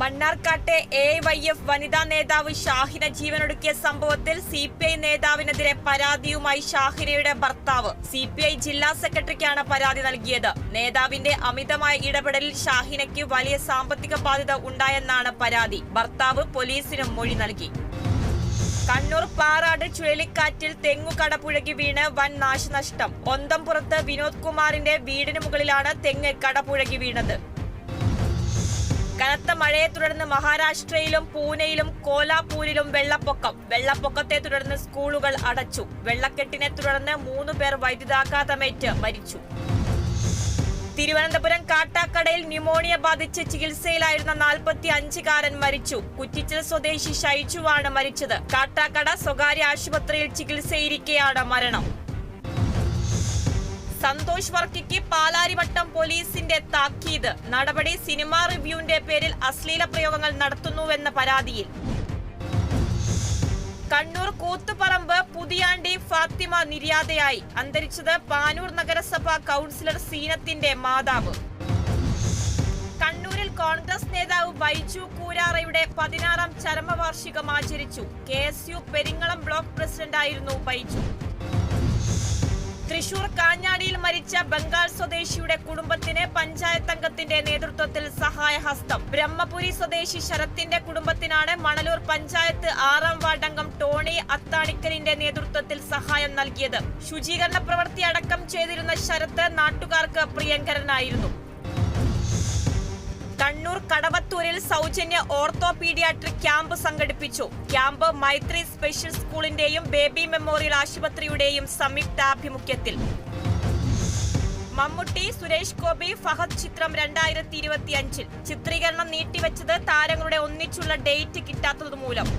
മണ്ണാർക്കാട്ടെ AYF വനിതാ നേതാവ് ഷാഹിന ജീവനൊടുക്കിയ സംഭവത്തിൽ CPI നേതാവിനെതിരെ പരാതിയുമായി ഷാഹിനയുടെ ഭർത്താവ് CPI ജില്ലാ സെക്രട്ടറിക്കാണ് പരാതി നൽകിയത്. നേതാവിന്റെ അമിതമായ ഇടപെടലിൽ ഷാഹിനയ്ക്ക് വലിയ സാമ്പത്തിക ബാധ്യത ഉണ്ടായെന്നാണ് പരാതി. ഭർത്താവ് പോലീസിനും മൊഴി നൽകി. കണ്ണൂർ പാറാട് ചുഴലിക്കാറ്റിൽ തെങ്ങു കടപുഴകി വീണ് വൻ നാശനഷ്ടം. ഒന്തംപുറത്ത് വിനോദ് കുമാറിന്റെ വീടിന് മുകളിലാണ് തെങ്ങ് കടപുഴകി വീണത്. കനത്ത മഴയെ തുടർന്ന് മഹാരാഷ്ട്രയിലും പൂനെയിലും കോലാപൂരിലും വെള്ളപ്പൊക്കത്തെ തുടർന്ന് സ്കൂളുകൾ അടച്ചു. വെള്ളക്കെട്ടിനെ തുടർന്ന് 3 പേർ വൈദ്യുതാഘാതമേറ്റ് മരിച്ചു. തിരുവനന്തപുരം കാട്ടാക്കടയിൽ ന്യൂമോണിയ ബാധിച്ച് ചികിത്സയിലായിരുന്ന 45-കാരൻ മരിച്ചു. കുറ്റിച്ചൽ സ്വദേശി ഷൈജുവാണ് മരിച്ചത്. കാട്ടാക്കട സ്വകാര്യ ആശുപത്രിയിൽ ചികിത്സയിരിക്കെയാണ് മരണം. സന്തോഷ് വർക്കിക്ക് പാലാരിവട്ടം പോലീസിന്റെ താക്കീത്. നടപടി സിനിമാ റിവ്യൂവിന്റെ പേരിൽ അശ്ലീല പ്രയോഗങ്ങൾ നടത്തുന്നുവെന്ന പരാതിയിൽ. കണ്ണൂർ കൂത്തുപറമ്പ് പുതിയാണ്ടി ഫാത്തിമ നിര്യാതയായി. അന്തരിച്ചത് പാനൂർ നഗരസഭ കൗൺസിലർ സീനത്തിന്റെ മാതാവ്. കണ്ണൂരിൽ കോൺഗ്രസ് നേതാവ് ബൈജു കൂരാറയുടെ 16ാം ചരമവാർഷികം ആചരിച്ചു. KSU പെരിങ്ങളം ബ്ലോക്ക് പ്രസിഡന്റായിരുന്നു ബൈജു. തൃശൂർ കാഞ്ഞാടിയിൽ മരിച്ച ബംഗാൾ സ്വദേശിയുടെ കുടുംബത്തിന് പഞ്ചായത്ത് അംഗത്തിന്റെ നേതൃത്വത്തിൽ സഹായഹസ്തം. ബ്രഹ്മപുരി സ്വദേശി ശരത്തിന്റെ കുടുംബത്തിനാണ് മണലൂർ പഞ്ചായത്ത് 6ാം വാർഡ് അംഗം ടോണി അത്താണിക്കലിന്റെ നേതൃത്വത്തിൽ സഹായം നൽകിയത്. ശുചീകരണ പ്രവൃത്തി അടക്കം ചെയ്തിരുന്ന ശരത്ത് നാട്ടുകാർക്ക് പ്രിയങ്കരനായിരുന്നു. കണ്ണൂർ കടവത്തൂരിൽ സൗജന്യ ഓർത്തോപീഡിയാട്രിക് ക്യാമ്പ് സംഘടിപ്പിച്ചു. ക്യാമ്പ് മൈത്രി സ്പെഷ്യൽ സ്കൂളിന്റെയും ബേബി മെമ്മോറിയൽ ആശുപത്രിയുടെയും സംയുക്താഭിമുഖ്യത്തിൽ. മമ്മൂട്ടി, സുരേഷ് ഗോപി, ഫഹദ് ചിത്രം 2025 ചിത്രീകരണം നീട്ടിവെച്ചത് താരങ്ങളുടെ ഒന്നിച്ചുള്ള ഡേറ്റ് കിട്ടാത്തതുമൂലം.